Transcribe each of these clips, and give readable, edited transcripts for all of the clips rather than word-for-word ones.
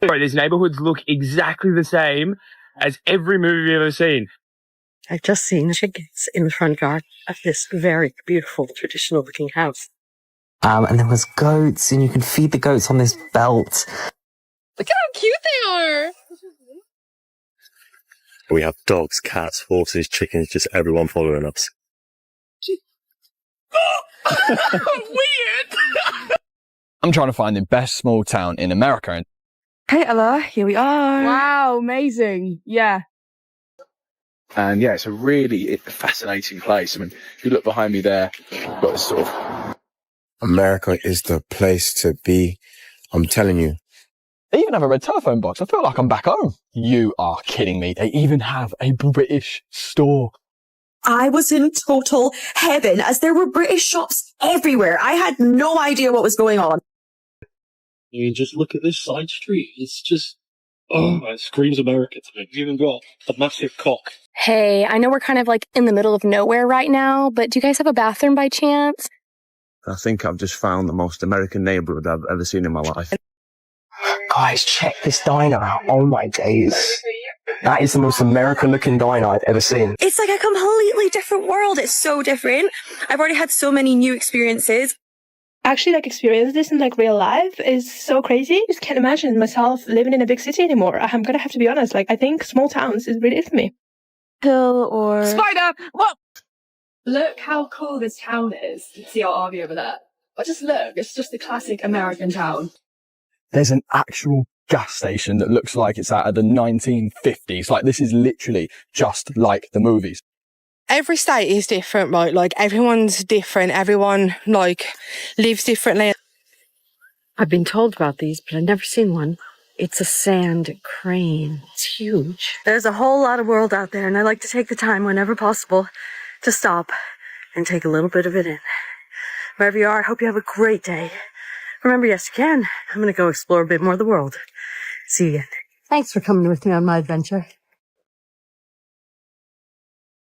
Bro, these neighborhoods look exactly the same as every movie we've ever seen. I've just seen chickens in the front garden of this very beautiful, traditional-looking house. And there was goats, and you can feed the goats on this belt. Look how cute they are! We have dogs, cats, horses, chickens, just everyone following us. Weird! I'm trying to find the best small town in America. Hey Ella, here we are. Wow, amazing. Yeah. And yeah, it's a really fascinating place. I mean, if you look behind me there, you've got this sort of... America is the place to be. I'm telling you. They even have a red telephone box. I feel like I'm back home. You are kidding me. They even have a British store. I was in total heaven as there were British shops everywhere. I had no idea what was going on. I mean, just look at this side street. It's just, oh, it screams America to me. You've even got a massive cock. Hey, I know we're kind of like in the middle of nowhere right now, but do you guys have a bathroom by chance? I think I've just found the most American neighborhood I've ever seen in my life. Guys, check this diner out. Oh my days. That is the most American looking diner I've ever seen. It's like a completely different world. It's so different. I've already had so many new experiences. Actually, experience this in real life is so crazy. I just can't imagine myself living in a big city anymore. I'm gonna have to be honest. I think small towns is really it for me. Hill or... Spider! What? Look how cool this town is. See our RV over there. But just look, it's just the classic American town. There's an actual gas station that looks like it's out of the 1950s. Like, this is literally just like the movies. Every state is different, right? Everyone's different. Everyone, lives differently. I've been told about these, but I've never seen one. It's a sand crane. It's huge. There's a whole lot of world out there, and I like to take the time whenever possible to stop and take a little bit of it in. Wherever you are, I hope you have a great day. Remember, yes, you can. I'm going to go explore a bit more of the world. See you again. Thanks for coming with me on my adventure.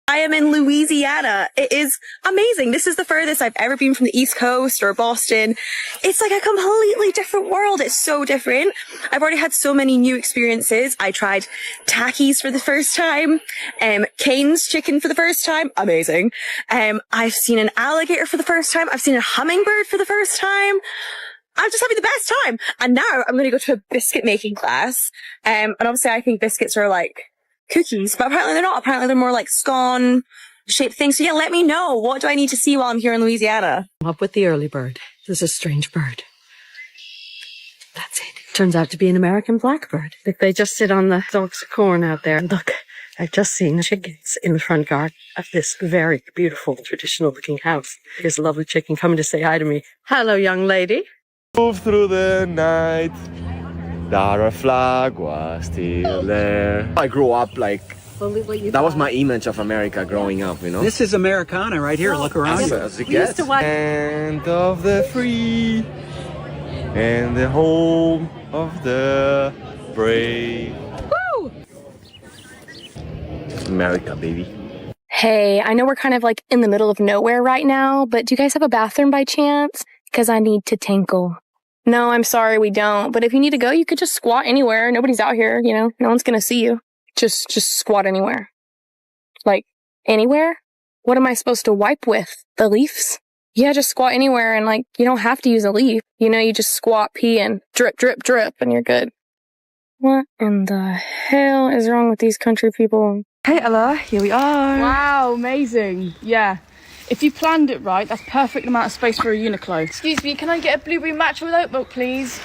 I am in Louisiana. It is amazing. This is the furthest I've ever been from the East Coast or Boston. It's like a completely different world. It's so different. I've already had so many new experiences. I tried Takis for the first time, Cane's chicken for the first time. Amazing. I've seen an alligator for the first time. I've seen a hummingbird for the first time. I'm just having the best time. And now I'm going to go to a biscuit making class. And obviously I think biscuits are cookies, but apparently they're not. Apparently they're more scone shaped things. So yeah, let me know. What do I need to see while I'm here in Louisiana? I'm up with the early bird. This is a strange bird. That's it. Turns out to be an American blackbird. They just sit on the stalks of corn out there. And look, I've just seen chickens in the front garden of this very beautiful, traditional-looking house. Here's a lovely chicken coming to say hi to me. Hello, young lady. Move through the night. Our flag was still there. I grew up that was my image of America growing up, you know? This is Americana right here. Look around. As it gets. Land of the free and the home of the brave. Woo! America, baby. Hey, I know we're kind of in the middle of nowhere right now, but do you guys have a bathroom by chance? Because I need to tinkle. No, I'm sorry, we don't. But if you need to go, you could just squat anywhere. Nobody's out here, no one's gonna see you. Just squat anywhere. Anywhere? What am I supposed to wipe with? The leaves? Yeah, just squat anywhere and you don't have to use a leaf. You just squat, pee, and drip, drip, drip, and you're good. What in the hell is wrong with these country people? Hey Ella, here we are. Wow, amazing. Yeah. If you planned it right, that's perfect amount of space for a Uniqlo. Excuse me, can I get a blueberry matcha with oat milk, please?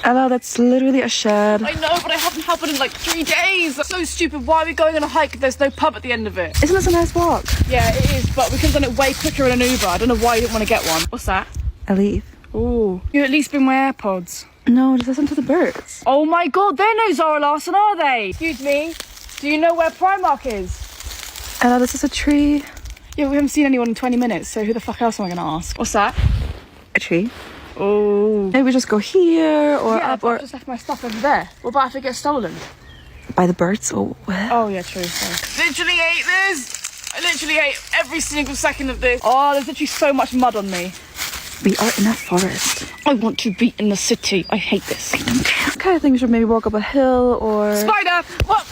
Ella, that's literally a shed. I know, but I haven't had one in 3 days. That's so stupid. Why are we going on a hike if there's no pub at the end of it? Isn't this a nice walk? Yeah, it is, but we could have done it way quicker in an Uber. I don't know why you didn't want to get one. What's that? A leaf. Ooh. You at least bring my AirPods. No, just listen to the birds. Oh my god, they're no Zara Larsson, are they? Excuse me, do you know where Primark is? Ella, this is a tree. Yeah, we haven't seen anyone in 20 minutes, so who the fuck else am I going to ask? What's that? A tree. Oh. Maybe we just go here or up or... I just left my stuff over there. What about if it gets stolen? By the birds? Oh, oh yeah, true. Sorry. Literally ate this. I literally ate every single second of this. Oh, there's literally so much mud on me. We are in a forest. I want to be in the city. I hate this. Okay, I think we should maybe walk up a hill or... Spider! What?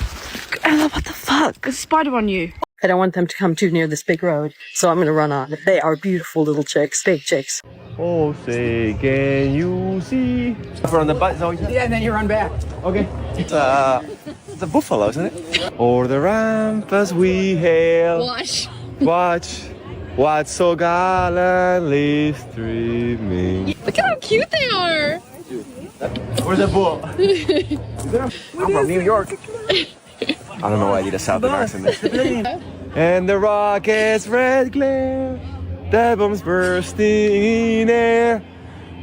Ella, what the fuck? There's a spider on you. I don't want them to come too near this big road, so I'm going to run on. They are beautiful little chicks, big chicks. Oh, say, can you see? From the butt, Yeah, and then you run back. Okay. It's a buffalo, isn't it? O'er the ramparts we hail. Watch. What so gallantly streaming. Look at how cute they are. Where's that bull? I'm from New York. I don't know why I did a southern accent there. And the rocket's red glare, the bombs bursting in air,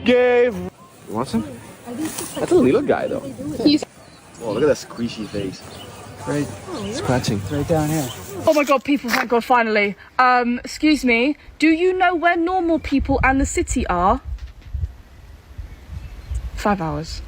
gave... You want some? That's a little guy though. Oh, look at that squishy face. Right, scratching. Right down here. Oh my god, people, thank god, finally. Excuse me, do you know where normal people and the city are? 5 hours.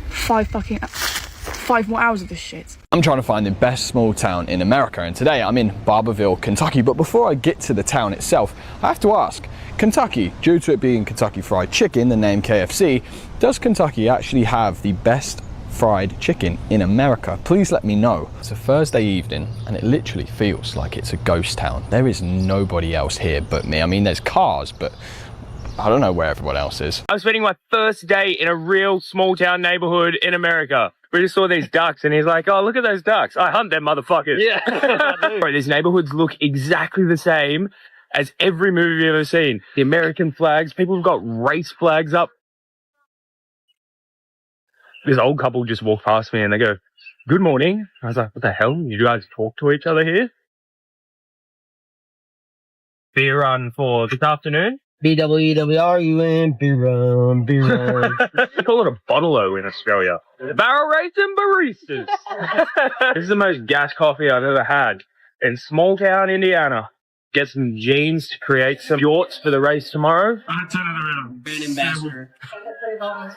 5 more hours of this shit. I'm trying to find the best small town in America, and today I'm in Barberville, Kentucky. But before I get to the town itself, I have to ask, Kentucky, due to it being Kentucky Fried Chicken, the name KFC, does Kentucky actually have the best fried chicken in America? Please let me know. It's a Thursday evening and it literally feels like it's a ghost town. There is nobody else here but me. I mean, there's cars, but I don't know where everyone else is. I was spending my first day in a real small town neighborhood in America. We just saw these ducks and he's like, oh, look at those ducks. I hunt them motherfuckers. Yeah. These neighborhoods look exactly the same as every movie you've ever seen. The American flags, people have got race flags up. This old couple just walked past me and they go, good morning. I was like, what the hell? You guys talk to each other here? Beer run for this afternoon? BWEWRUN, beer run, beer run. They call it a bottle-o in Australia. Barrel racing baristas. This is the most gas coffee I've ever had. In small town Indiana. Get some jeans to create some jorts for the race tomorrow. Brand ambassador.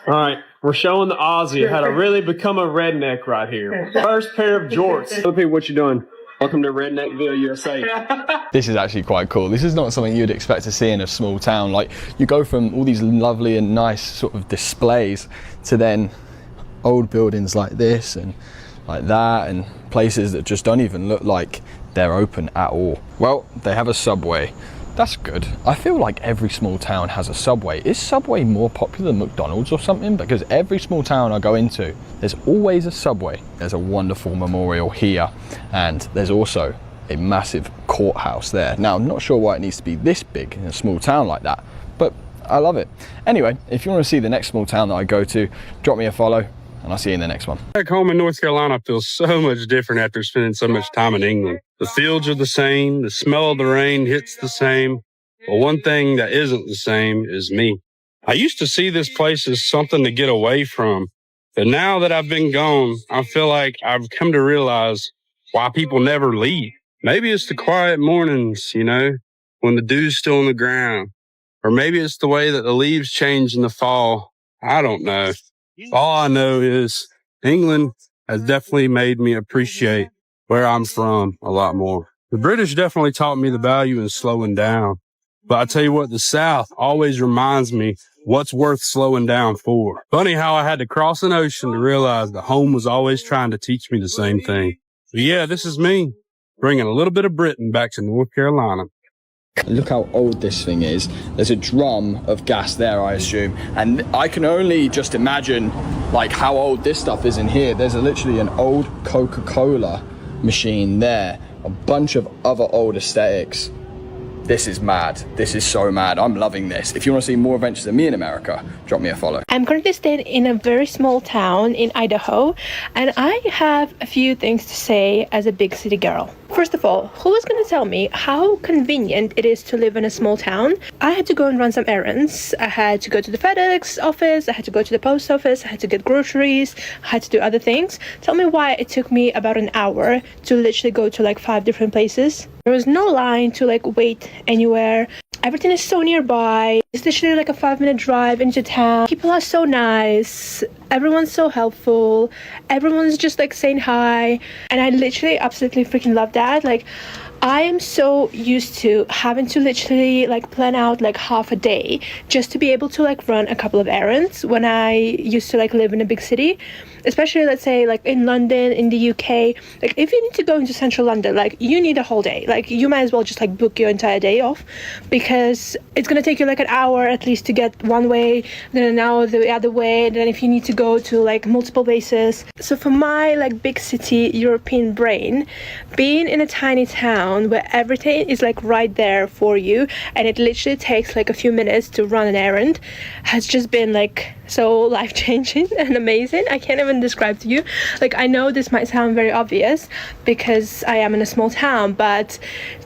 Alright, we're showing the Aussie how to really become a redneck right here. First pair of jorts. Tell people what you're doing. Welcome to Redneckville, USA. This is actually quite cool. This is not something you'd expect to see in a small town. Like, you go from all these lovely and nice sort of displays to then old buildings like this and like that, and places that just don't even look like they're open at all. Well, they have a Subway. That's good. I feel like every small town has a Subway. Is Subway more popular than McDonald's or something? Because every small town I go into, there's always a Subway. There's a wonderful memorial here, and there's also a massive courthouse there. Now, I'm not sure why it needs to be this big in a small town like that, but I love it. Anyway, if you want to see the next small town that I go to, drop me a follow, and I'll see you in the next one. Back home in North Carolina feels so much different after spending so much time in England. The fields are the same, the smell of the rain hits the same, but one thing that isn't the same is me. I used to see this place as something to get away from, but now that I've been gone, I feel like I've come to realize why people never leave. Maybe it's the quiet mornings, you know, when the dew's still on the ground, or maybe it's the way that the leaves change in the fall. I don't know. All I know is England has definitely made me appreciate where I'm from a lot more. The British definitely taught me the value in slowing down. But I tell you what, the South always reminds me what's worth slowing down for. Funny how I had to cross an ocean to realize that home was always trying to teach me the same thing. But yeah, this is me, bringing a little bit of Britain back to North Carolina. Look how old this thing is. There's a drum of gas there, I assume, and I can only just imagine like how old this stuff is in here. There's literally an old Coca-Cola machine there, a bunch of other old aesthetics. This is mad. This is so mad. I'm loving this. If you want to see more adventures of me in America, drop me a follow. I'm currently staying in a very small town in Idaho, and I have a few things to say as a big city girl. First of all, who is going to tell me how convenient it is to live in a small town? I had to go and run some errands. I had to go to the FedEx office. I had to go to the post office. I had to get groceries. I had to do other things. Tell me why it took me about an hour to literally go to like 5 different places. There was no line to like wait anywhere. Everything is so nearby. It's literally like a 5-minute drive into town. People are so nice. Everyone's so helpful. Everyone's just like saying hi. And I literally absolutely freaking love that. Like, I am so used to having to literally like plan out like half a day just to be able to like run a couple of errands when I used to like live in a big city. Especially, let's say, like in London, in the UK, like if you need to go into central London, like you need a whole day. Like you might as well just like book your entire day off, because it's gonna take you like an hour at least to get one way, then an hour the other way, and then if you need to go to like multiple places. So for my like big city European brain, being in a tiny town where everything is like right there for you and it literally takes like a few minutes to run an errand has just been like so life-changing and amazing. I can't even describe to you. Like, I know this might sound very obvious because I am in a small town, but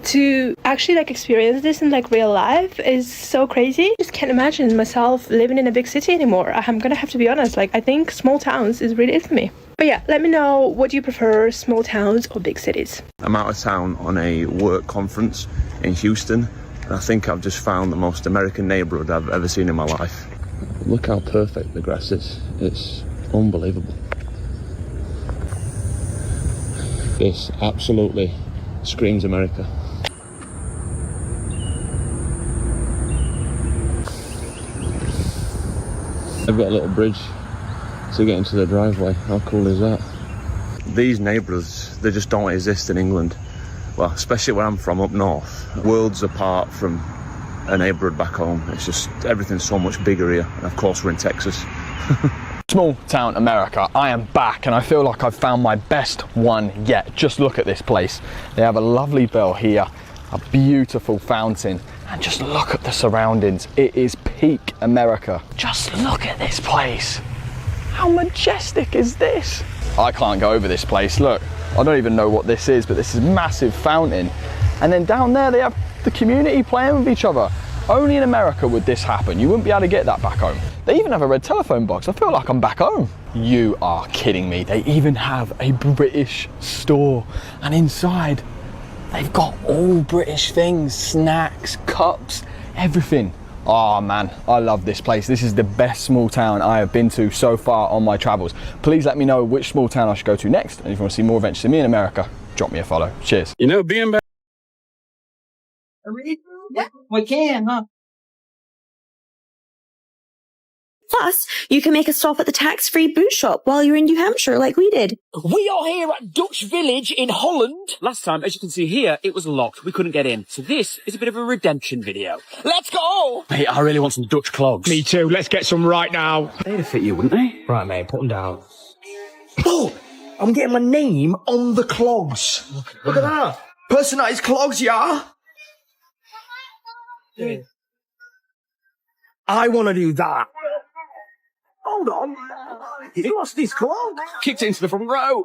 to actually like experience this in like real life is so crazy. I just can't imagine myself living in a big city anymore. I'm gonna have to be honest, like I think small towns is really it for me. But yeah, let me know, what do you prefer, small towns or big cities? I'm out of town on a work conference in Houston, and I think I've just found the most American neighbourhood I've ever seen in my life. Look how perfect the grass is. It's unbelievable. This absolutely screams America. I've got a little bridge to get into the driveway. How cool is that? These neighbourhoods, they just don't exist in England. Well, especially where I'm from, up north. Worlds apart from a neighbourhood back home. It's just, everything's so much bigger here. And of course we're in Texas. Small town America, I am back and I feel like I've found my best one yet. Just look at this place. They have a lovely bell here, a beautiful fountain, and just look at the surroundings. It is peak America. Just look at this place. How majestic is this? I can't go over this place. Look, I don't even know what this is, but this is a massive fountain. And then down there they have the community playing with each other. Only in America would this happen. You wouldn't be able to get that back home. They even have a red telephone box. I feel like I'm back home. You are kidding me. They even have a British store, and inside they've got all British things, snacks, cups, everything. Oh man, I love this place. This is the best small town I have been to so far on my travels. Please let me know which small town I should go to next. And if you want to see more adventures of me in America, drop me a follow. Cheers. You know, being back. Yeah, we can, huh? Plus, you can make a stop at the tax-free boot shop while you're in New Hampshire like we did. We are here at Dutch Village in Holland. Last time, as you can see here, it was locked. We couldn't get in. So this is a bit of a redemption video. Let's go! Mate, I really want some Dutch clogs. Me too. Let's get some right now. They'd fit you, wouldn't they? Right, mate, put them down. Oh, I'm getting my name on the clogs. Look at that. Personalised clogs, yeah? I want to do that. Hold on. He lost his clog. Kicked into the front row.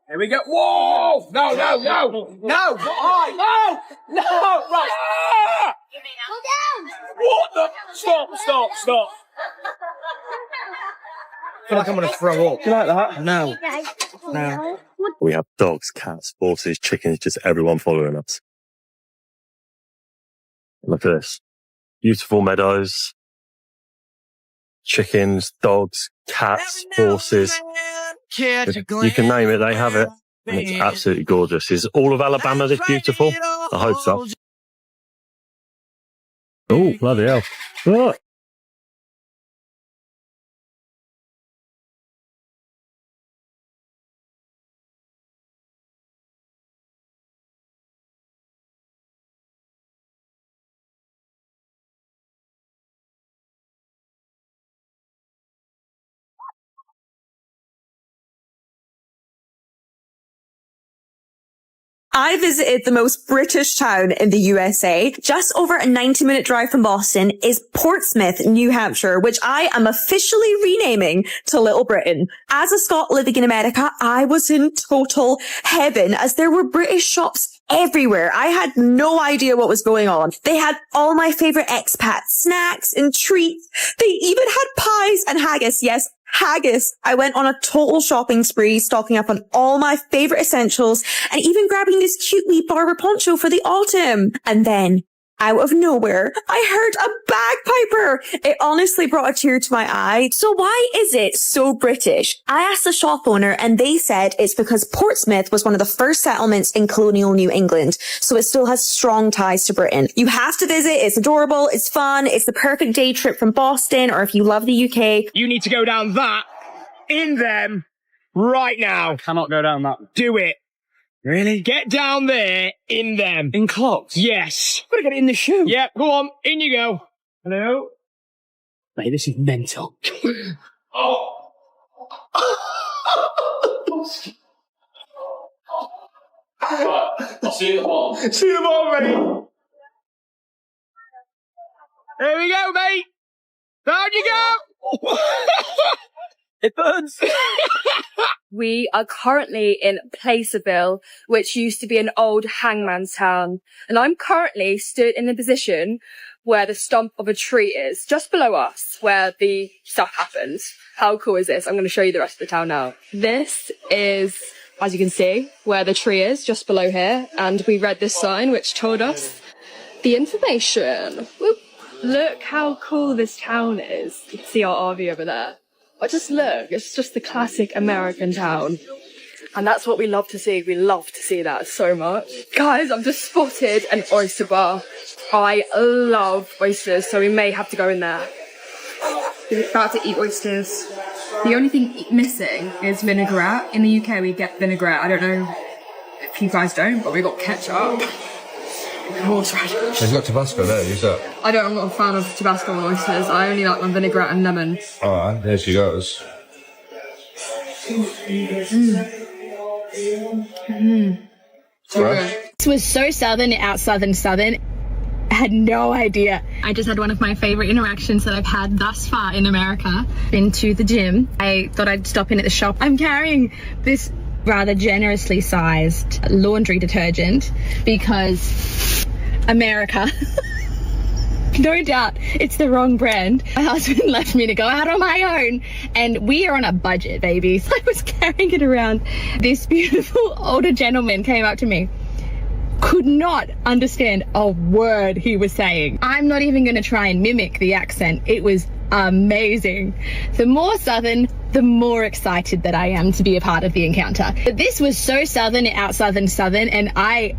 Here we go. Whoa! No, no, no! No! Why? No! No! Right! Ah! What the? Stop, stop, stop. I feel like I'm going to throw up. Do you like that? No. No. We have dogs, cats, horses, chickens, just everyone following us. Look at this. Beautiful meadows. Chickens, dogs, cats, horses. You can name it, they have it. And it's absolutely gorgeous. Is all of Alabama this beautiful? I hope so. Oh, bloody hell. Oh. I visited the most British town in the USA. Just over a 90-minute drive from Boston is Portsmouth, New Hampshire, which I am officially renaming to Little Britain. As a Scot living in America, I was in total heaven as there were British shops everywhere. I had no idea what was going on. They had all my favorite expat snacks and treats. They even had pies and haggis. Yes, haggis. I went on a total shopping spree, stocking up on all my favorite essentials and even grabbing this cute wee Barber poncho for the autumn. And then out of nowhere, I heard a bagpiper. It honestly brought a tear to my eye. So why is it so British? I asked the shop owner and they said it's because Portsmouth was one of the first settlements in colonial New England. So it still has strong ties to Britain. You have to visit. It's adorable. It's fun. It's the perfect day trip from Boston, or if you love the UK. You need to go down that, in them, right now. Cannot go down that. Do it. Really? Get down there, in them. In clogs? Yes. Gotta get it in the shoe. Yep, go on, in you go. Hello? Mate, this is mental. Oh. I'll see you at the bottom. See you at the bottom, mate. There we go, mate. Down you go. It burns. We are currently in Placerville, which used to be an old hangman's town. And I'm currently stood in a position where the stump of a tree is, just below us, where the stuff happened. How cool is this? I'm going to show you the rest of the town now. This is, as you can see, where the tree is, just below here. And we read this sign, which told us the information. Whoop. Look how cool this town is. You can see our RV over there. But just look, it's just the classic American town. And that's what we love to see. We love to see that so much. Guys, I've just spotted an oyster bar. I love oysters, so we may have to go in there. We're about to eat oysters. The only thing missing is vinaigrette. In the UK, we get vinaigrette. I don't know if you guys don't, but we got ketchup. Horseradish. She's got Tabasco there, use that. I'm not a fan of Tabasco on oysters. I only like my vinaigrette and lemon. Alright, there she goes. This was so southern, out southern. I had no idea. I just had one of my favorite interactions that I've had thus far in America. Been to the gym. I thought I'd stop in at the shop. I'm carrying this rather generously sized laundry detergent because America. No doubt it's the wrong brand. My husband left me to go out on my own, and we are on a budget, baby. So I was carrying it around. This beautiful older gentleman came up to me, could not understand a word he was saying. I'm not even going to try and mimic the accent. It was amazing. The more southern, the more excited that I am to be a part of the encounter. But this was so southern, out southern, and I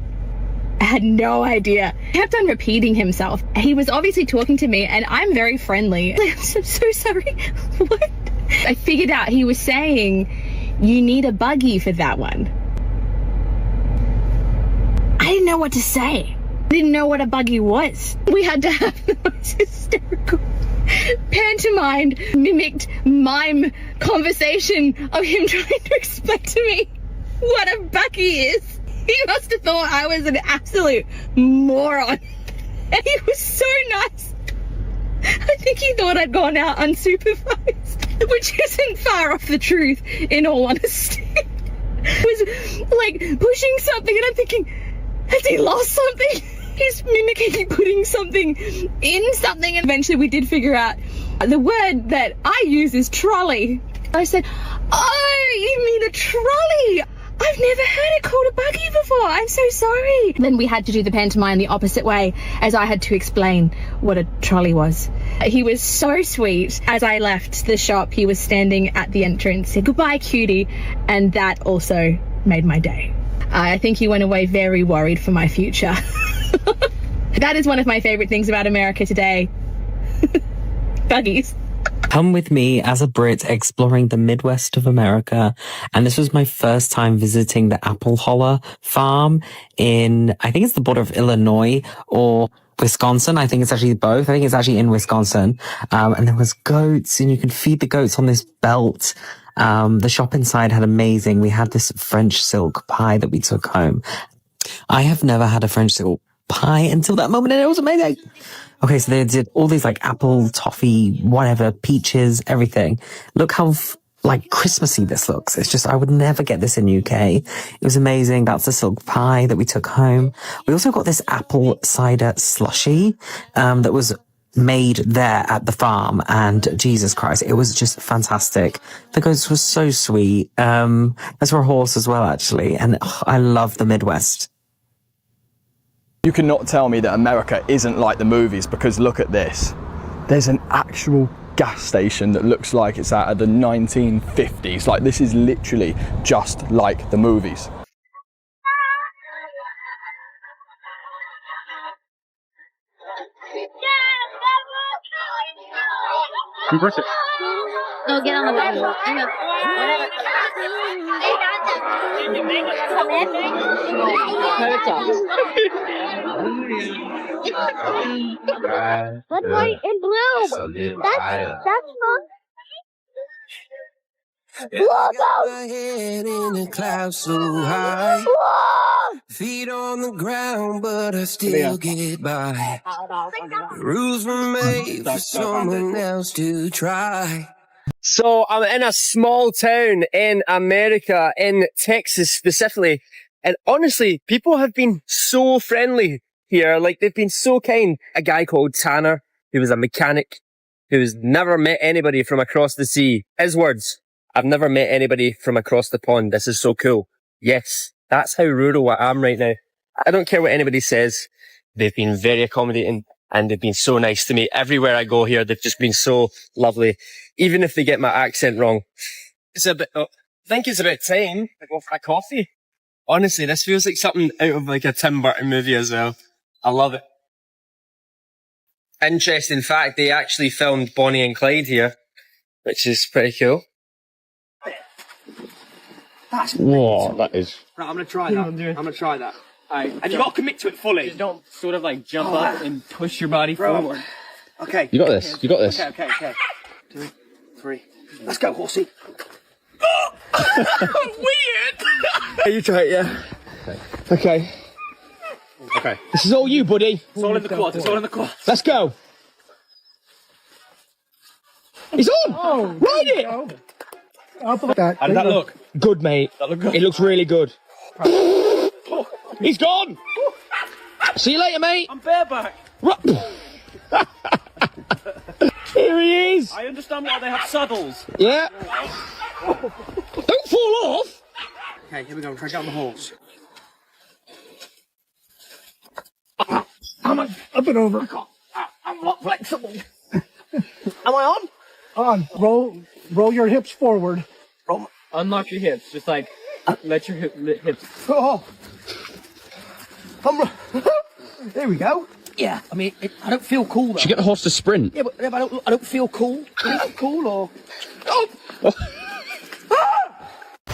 had no idea. He kept on repeating himself. He was obviously talking to me, and I'm very friendly. I'm so sorry. What? I figured out he was saying, you need a buggy for that one. I didn't know what to say. I didn't know what a buggy was. We had to have the most hysterical pantomime, mimicked mime conversation of him trying to explain to me what a buggy is. He must have thought I was an absolute moron. And he was so nice. I think he thought I'd gone out unsupervised, which isn't far off the truth, in all honesty. Was like pushing something, and I'm thinking, has he lost something? He's mimicking putting something in something. And eventually we did figure out the word that I use is trolley. I said, oh, you mean a trolley? I've never heard it called a buggy before. I'm so sorry. Then we had to do the pantomime the opposite way, as I had to explain what a trolley was. He was so sweet. As I left the shop, he was standing at the entrance, said, goodbye, cutie. And that also made my day. I think he went away very worried for my future. That is one of my favorite things about America today. Buggies. Come with me as a Brit exploring the Midwest of America. And this was my first time visiting the Apple Holler farm in, I think it's the border of Illinois or Wisconsin. I think it's actually both. I think it's actually in Wisconsin. And there was goats, and you could feed the goats on this belt. The shop inside had amazing. We had this French silk pie that we took home. I have never had a French silk pie until that moment, and it was amazing. Okay, so they did all these like apple, toffee, whatever, peaches, everything. Look how like Christmassy this looks. It's just, I would never get this in UK. It was amazing. That's the silk pie that we took home. We also got this apple cider slushy, that was made there at the farm, and Jesus Christ, it was just fantastic. The goats were so sweet. There's a horse as well, actually, and I love the Midwest. You cannot tell me that America isn't like the movies, because look at this. There's an actual gas station that looks like it's out of the 1950s. Like, this is literally just like the movies. Compress it. No, get on the back. Hang on. Red, white, and blue. That's fun. Look out! Head in the clouds so high. Feet on the ground, but I still get by. Rules were made for someone else to try. So I'm in a small town in America, in Texas specifically, and honestly, people have been so friendly here. Like, they've been so kind. A guy called Tanner, who was a mechanic, who's never met anybody from across the sea. His words: I've never met anybody from across the pond. This is so cool. Yes, that's how rural I am right now. I don't care what anybody says. They've been very accommodating and they've been so nice to me. Everywhere I go here, they've just been so lovely. Even if they get my accent wrong. I think it's about time I go for a coffee. Honestly, this feels like something out of like a Tim Burton movie as well. I love it. Interesting fact, they actually filmed Bonnie and Clyde here, which is pretty cool. Whoa, that is... Right, I'm going to try that. I'm going to try that. Right. And you got to commit to it fully. Just don't sort of like jump up and push your body forward. Okay. You got this. You got this. Okay. 2, 3. Let's go, horsey. Weird. You try it, yeah. Okay. Okay. This is all you, buddy. It's all in the quad. It's all in the quad. Let's go. He's on. Oh, ride it. How did that look? Good, mate. That look good. It looks really good. He's gone. See you later, mate. I'm bareback. Here he is. I understand why they have saddles. Yeah. Don't fall off. Okay, here we go. Try to get on the horse. I'm up and over. I'm not flexible. Am I on? On. Roll your hips forward. Unlock your hips. Just like let your hips. Oh. There we go. Yeah, I mean, I don't feel cool though. Should get the horse to sprint. Yeah, but I don't feel cool. Do you feel cool or? Oh.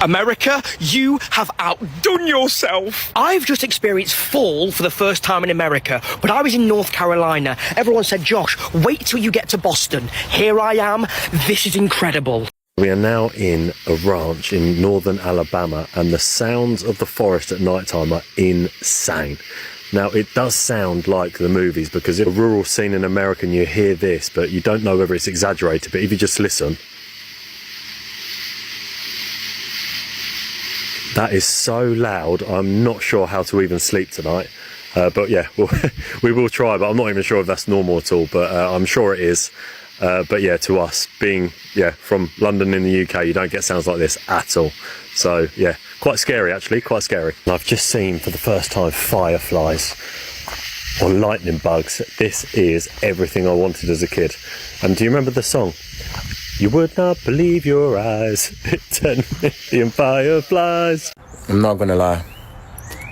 America, you have outdone yourself. I've just experienced fall for the first time in America, but I was in North Carolina. Everyone said, Josh, wait till you get to Boston. Here I am. This is incredible. We are now in a ranch in northern Alabama, and the sounds of the forest at night time are insane. Now, it does sound like the movies, because in a rural scene in America, you hear this, but you don't know whether it's exaggerated. But if you just listen, that is so loud, I'm not sure how to even sleep tonight. But yeah, we will try, but I'm not even sure if that's normal at all, but I'm sure it is. But yeah, to us, being from London in the UK, you don't get sounds like this at all. So yeah, quite scary actually, quite scary. And I've just seen for the first time fireflies or lightning bugs. This is everything I wanted as a kid. And do you remember the song? You would not believe your eyes, 10 million fireflies. I'm not gonna lie,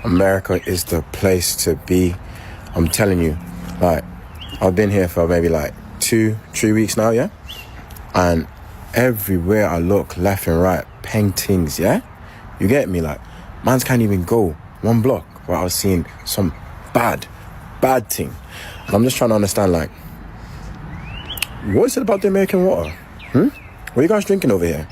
America is the place to be. I'm telling you, like, I've been here for maybe like 2-3 weeks now, yeah? And everywhere I look, left and right, paintings, yeah? You get me? Like, mans can't even go one block where I was seeing some bad thing. And I'm just trying to understand, like, what is it about the American water? What are you guys drinking over here?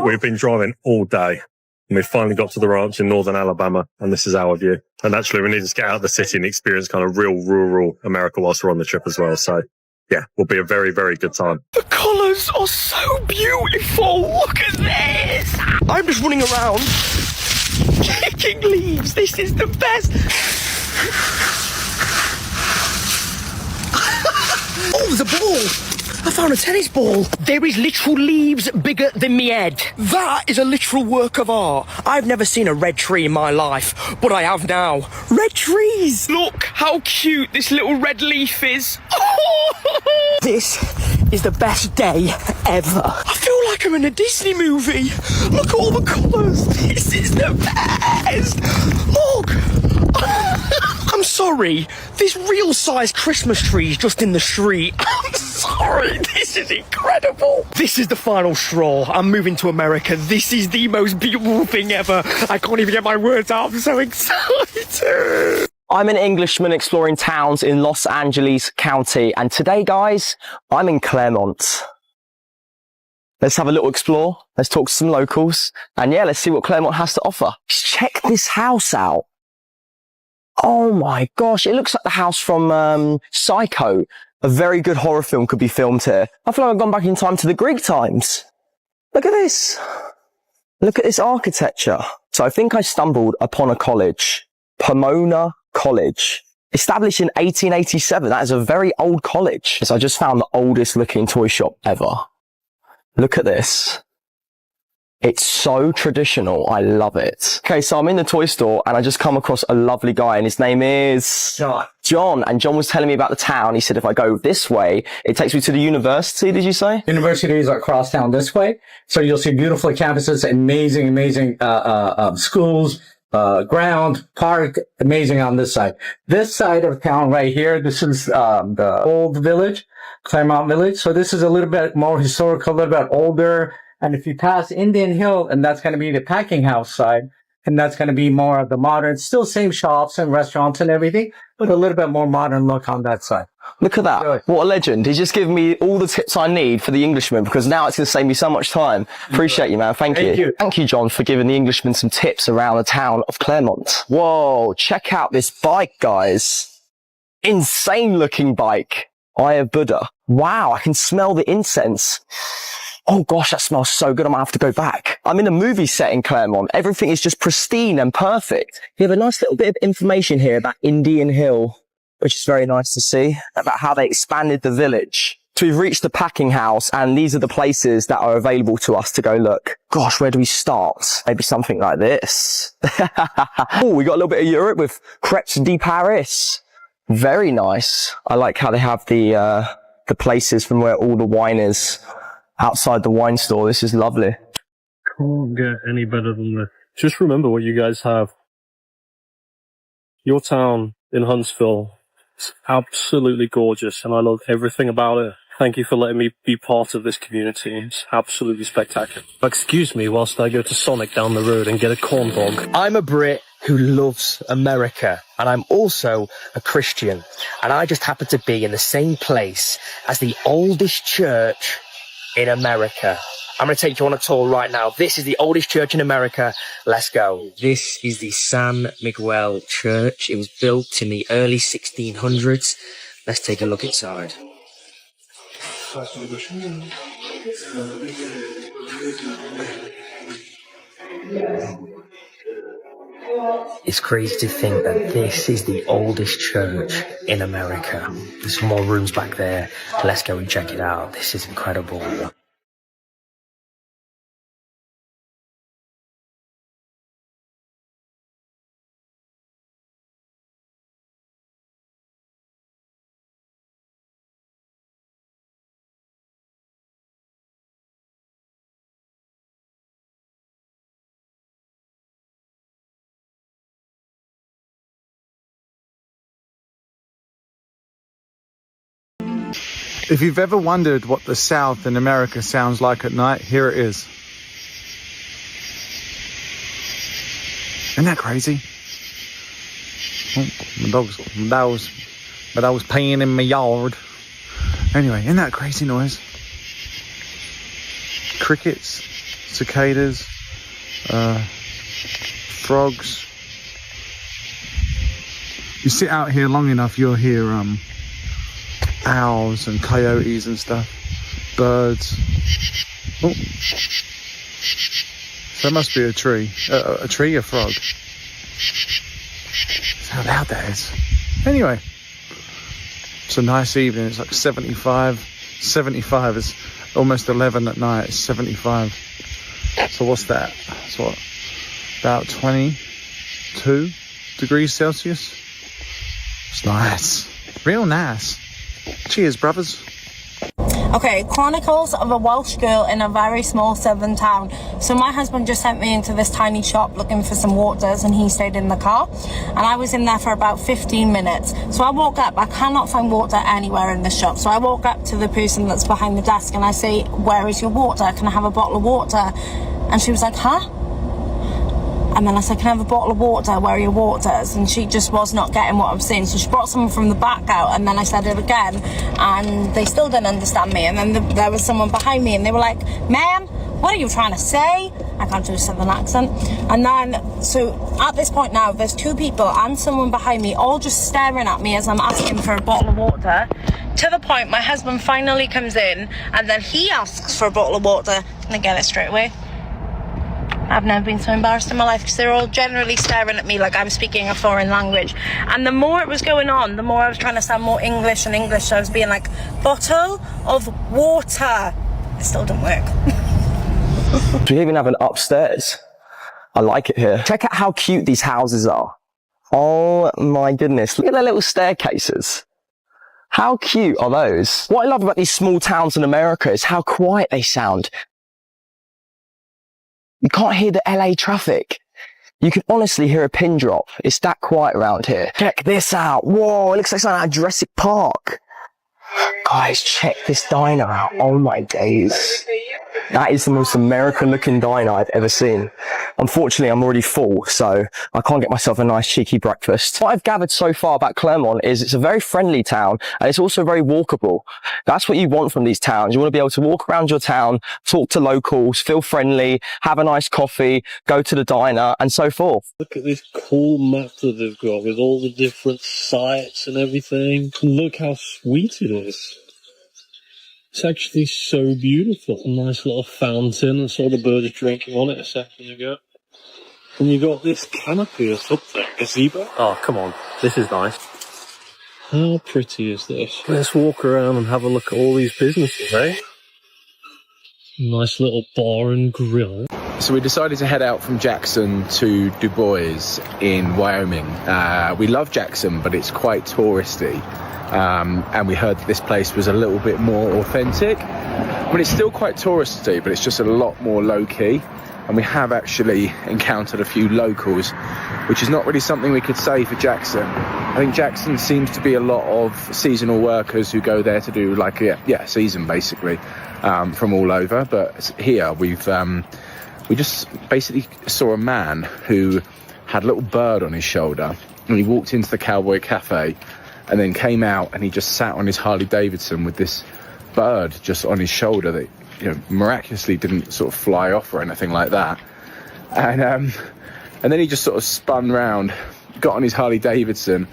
We've been driving all day, and we finally got to the ranch in northern Alabama, and this is our view. And actually, we need to get out of the city and experience kind of real rural America whilst we're on the trip as well. So yeah, will be a very, very good time. The colours are so beautiful. Look at this. I'm just running around kicking leaves. This is the best. Oh, there's a ball. I found a tennis ball. There is literal leaves bigger than me head. That is a literal work of art. I've never seen a red tree in my life, but I have now. Red trees! Look how cute this little red leaf is. This is the best day ever. I feel like I'm in a Disney movie. Look at all the colours. This is the best. Look. I'm sorry. This real size Christmas tree is just in the street. I'm sorry. This is incredible. This is the final straw. I'm moving to America. This is the most beautiful thing ever. I can't even get my words out. I'm so excited. I'm an Englishman exploring towns in Los Angeles County, and today, guys, I'm in Claremont. Let's have a little explore. Let's talk to some locals, and yeah, let's see what Claremont has to offer. Check this house out. Oh my gosh, it looks like the house from Psycho. A very good horror film could be filmed here. I feel like I've gone back in time to the Greek times. Look at this. Look at this architecture. So I think I stumbled upon a college. Pomona College. Established in 1887. That is a very old college. So I just found the oldest looking toy shop ever. Look at this. It's so traditional. I love it. Okay, so I'm in the toy store and I just come across a lovely guy and his name is John. And John was telling me about the town. He said if I go this way, it takes me to the university, did you say? University is across town this way. So you'll see beautiful campuses, amazing schools, ground, park, amazing on this side. This side of town right here, this is the old village, Claremont Village. So this is a little bit more historical, a little bit older. And if you pass Indian Hill, and that's going to be the packing house side, and that's going to be more of the modern, still same shops and restaurants and everything, but a little bit more modern look on that side. Look at that. Good. What a legend. He's just given me all the tips I need for the Englishman, because now it's going to save me so much time. Appreciate you, man. Thank you. Thank you, John, for giving the Englishman some tips around the town of Claremont. Whoa, check out this bike, guys. Insane looking bike. Eye of Buddha. Wow, I can smell the incense. Oh gosh, that smells so good. I might have to go back. I'm in a movie set in Claremont. Everything is just pristine and perfect. You have a nice little bit of information here about Indian Hill, which is very nice to see, about how they expanded the village. So we've reached the packing house, and these are the places that are available to us to go look. Gosh, where do we start? Maybe something like this. Oh, we got a little bit of Europe with Crêpes de Paris. Very nice. I like how they have the places from where all the wine is. Outside the wine store. This is lovely. Can't get any better than this. Just remember what you guys have. Your town in Huntsville is absolutely gorgeous, and I love everything about it. Thank you for letting me be part of this community. It's absolutely spectacular. Excuse me whilst I go to Sonic down the road and get a corn dog. I'm a Brit who loves America, and I'm also a Christian, and I just happen to be in the same place as the oldest church in America. I'm going to take you on a tour right now. This is the oldest church in America. Let's go. This is the San Miguel Church. It was built in the early 1600s. Let's take a look inside. It's crazy to think that this is the oldest church in America. There's some more rooms back there. Let's go and check it out. This is incredible. If you've ever wondered what the South in America sounds like at night, here it is. Isn't that crazy? Oh, my dog's peeing in my yard. Anyway, isn't that a crazy noise? Crickets, cicadas, frogs. You sit out here long enough, you'll hear owls and coyotes and stuff, birds. Oh, so that must be a tree. A frog. That's how loud that is. Anyway, it's a nice evening. It's like 75, 75. It's almost 11 at night. It's 75. So what's that? That's what? About 22 degrees Celsius. It's nice. Real nice. Cheers, brothers. Okay, Chronicles of a Welsh girl in a very small southern town. So my husband just sent me into this tiny shop looking for some waters, and he stayed in the car, and I was in there for about 15 minutes. So I walk up, I cannot find water anywhere in the shop. So I walk up to the person that's behind the desk and I say, where is your water? Can I have a bottle of water? And she was like, huh? And then I said, can I have a bottle of water? Where are your waters? And she just was not getting what I'm saying. So she brought someone from the back out, and then I said it again, and they still didn't understand me. And then there was someone behind me, and they were like, ma'am, what are you trying to say? I can't do a southern accent. And then, so at this point now, there's two people and someone behind me, all just staring at me as I'm asking for a bottle of water. To the point, my husband finally comes in, and then he asks for a bottle of water, and I get it straight away. I've never been so embarrassed in my life, because they're all generally staring at me like I'm speaking a foreign language. And the more it was going on, the more I was trying to sound more English and English. So I was being like, bottle of water. It still didn't work. We even have an upstairs. I like it here. Check out how cute these houses are. Oh my goodness. Look at their little staircases. How cute are those? What I love about these small towns in America is how quiet they sound. You can't hear the LA traffic. You can honestly hear a pin drop. It's that quiet around here. Check this out. Whoa, it looks like something out of Jurassic Park. Guys, check this diner out. Oh my days. That is the most American looking diner I've ever seen. Unfortunately, I'm already full, so I can't get myself a nice cheeky breakfast. What I've gathered so far about Claremont is it's a very friendly town, and it's also very walkable. That's what you want from these towns. You want to be able to walk around your town, talk to locals, feel friendly, have a nice coffee, go to the diner, and so forth. Look at this cool map that they've got with all the different sites and everything. Look how sweet it is. It's actually so beautiful. A nice little fountain. I saw the birds drinking on it a second ago. And you got this canopy or something. Gazebo? Oh, come on. This is nice. How pretty is this? Let's walk around and have a look at all these businesses, eh? Nice little bar and grill. So we decided to head out from Jackson to Du Bois in Wyoming. We love Jackson, but it's quite touristy. And we heard that this place was a little bit more authentic. But it's still quite touristy, but it's just a lot more low-key. And we have actually encountered a few locals, which is not really something we could say for Jackson. I think Jackson seems to be a lot of seasonal workers who go there to do like season basically, from all over. But here we just basically saw a man who had a little bird on his shoulder, and he walked into the Cowboy Cafe and then came out, and he just sat on his Harley Davidson with this bird just on his shoulder that, you know, miraculously didn't sort of fly off or anything like that. And then he just sort of spun round, got on his Harley Davidson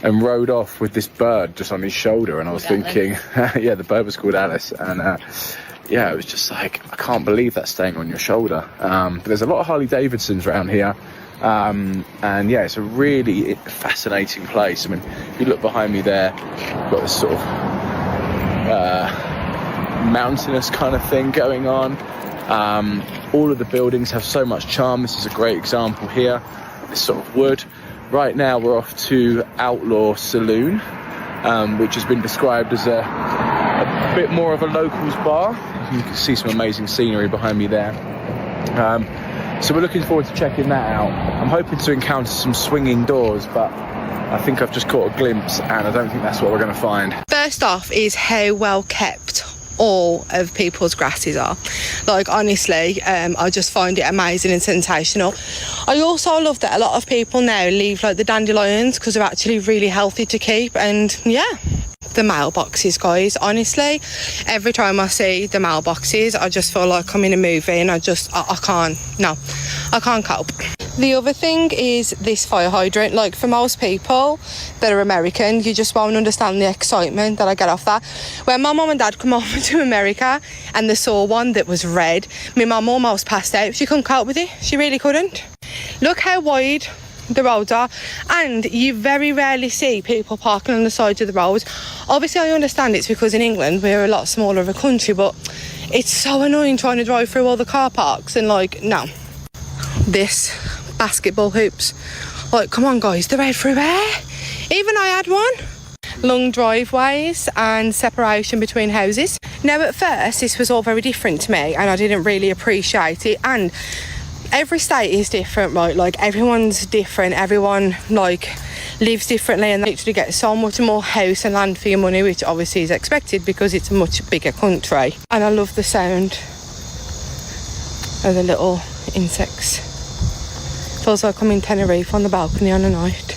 and rode off with this bird just on his shoulder. And I was thinking, yeah, the bird was called Alice. And yeah, it was just like, I can't believe that's staying on your shoulder. But there's a lot of Harley Davidsons around here. And yeah, it's a really fascinating place. I mean, if you look behind me there, you've got this sort of mountainous kind of thing going on. All of the buildings have so much charm. This is a great example here, this sort of wood. Right now we're off to Outlaw Saloon, which has been described as a bit more of a locals bar. You can see some amazing scenery behind me there. So we're looking forward to checking that out. I'm hoping to encounter some swinging doors, but I think I've just caught a glimpse, and I don't think that's what we're going to find. First off is how well kept all of people's grasses are. Like, honestly, I just find it amazing and sensational. I also love that a lot of people now leave like the dandelions because they're actually really healthy to keep. And yeah, the mailboxes, guys, honestly, every time I see the mailboxes I just feel like I'm in a movie, and I can't cope. The other thing is this fire hydrant. Like, for most people that are American, you just won't understand the excitement that I get off that. When my mum and dad come over to America and they saw one that was red, my mum almost passed out. She couldn't cope with it. She really couldn't. Look how wide the roads are, and you very rarely see people parking on the side of the road. Obviously I understand it's because in England we're a lot smaller of a country, but it's so annoying trying to drive through all the car parks and like, no. This basketball hoops, like, come on guys, they're everywhere. Even I had one. Long driveways and separation between houses. Now at first this was all very different to me and I didn't really appreciate it, and every state is different, right? Like everyone's different, everyone like lives differently, and they literally get so much more house and land for your money, which obviously is expected because it's a much bigger country. And I love the sound of the little insects. Feels like I'm in Tenerife on the balcony on a night.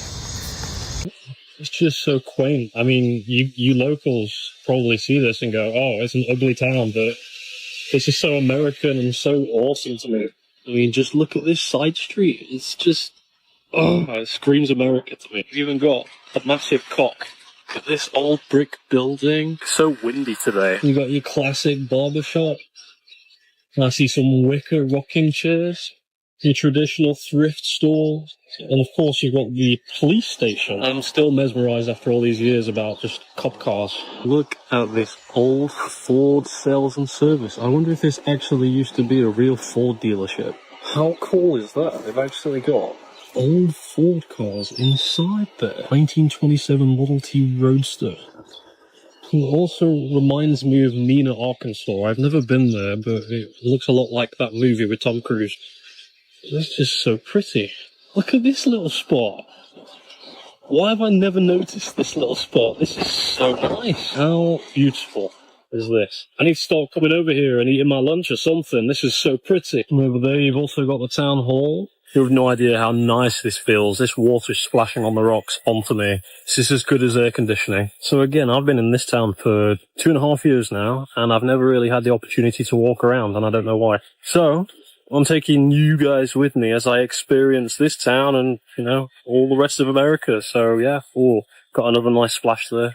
It's just so quaint. I mean, you locals probably see this and go, oh, it's an ugly town, but this is so American and so awesome to me. I mean, just look at this side street. It's just, oh, it screams America to me. You've even got a massive cock. Look at this old brick building. It's so windy today. You got your classic barbershop. I see some wicker rocking chairs. Your traditional thrift store. And of course you've got the police station. I'm still mesmerised after all these years about just cop cars. Look at this old Ford sales and service. I wonder if this actually used to be a real Ford dealership. How cool is that? They've actually got old Ford cars inside there. 1927 Model T Roadster. It also reminds me of Mena, Arkansas. I've never been there, but it looks a lot like that movie with Tom Cruise. It's just so pretty. Look at this little spot. Why have I never noticed this little spot? This is so nice. How beautiful is this? I need to start coming over here and eating my lunch or something. This is so pretty. And over there you've also got the town hall. You have no idea how nice this feels. This water is splashing on the rocks onto me. This is as good as air conditioning. So again, I've been in this town for 2.5 years now, and I've never really had the opportunity to walk around, and I don't know why. So I'm taking you guys with me as I experience this town and, you know, all the rest of America. So yeah, got another nice splash there.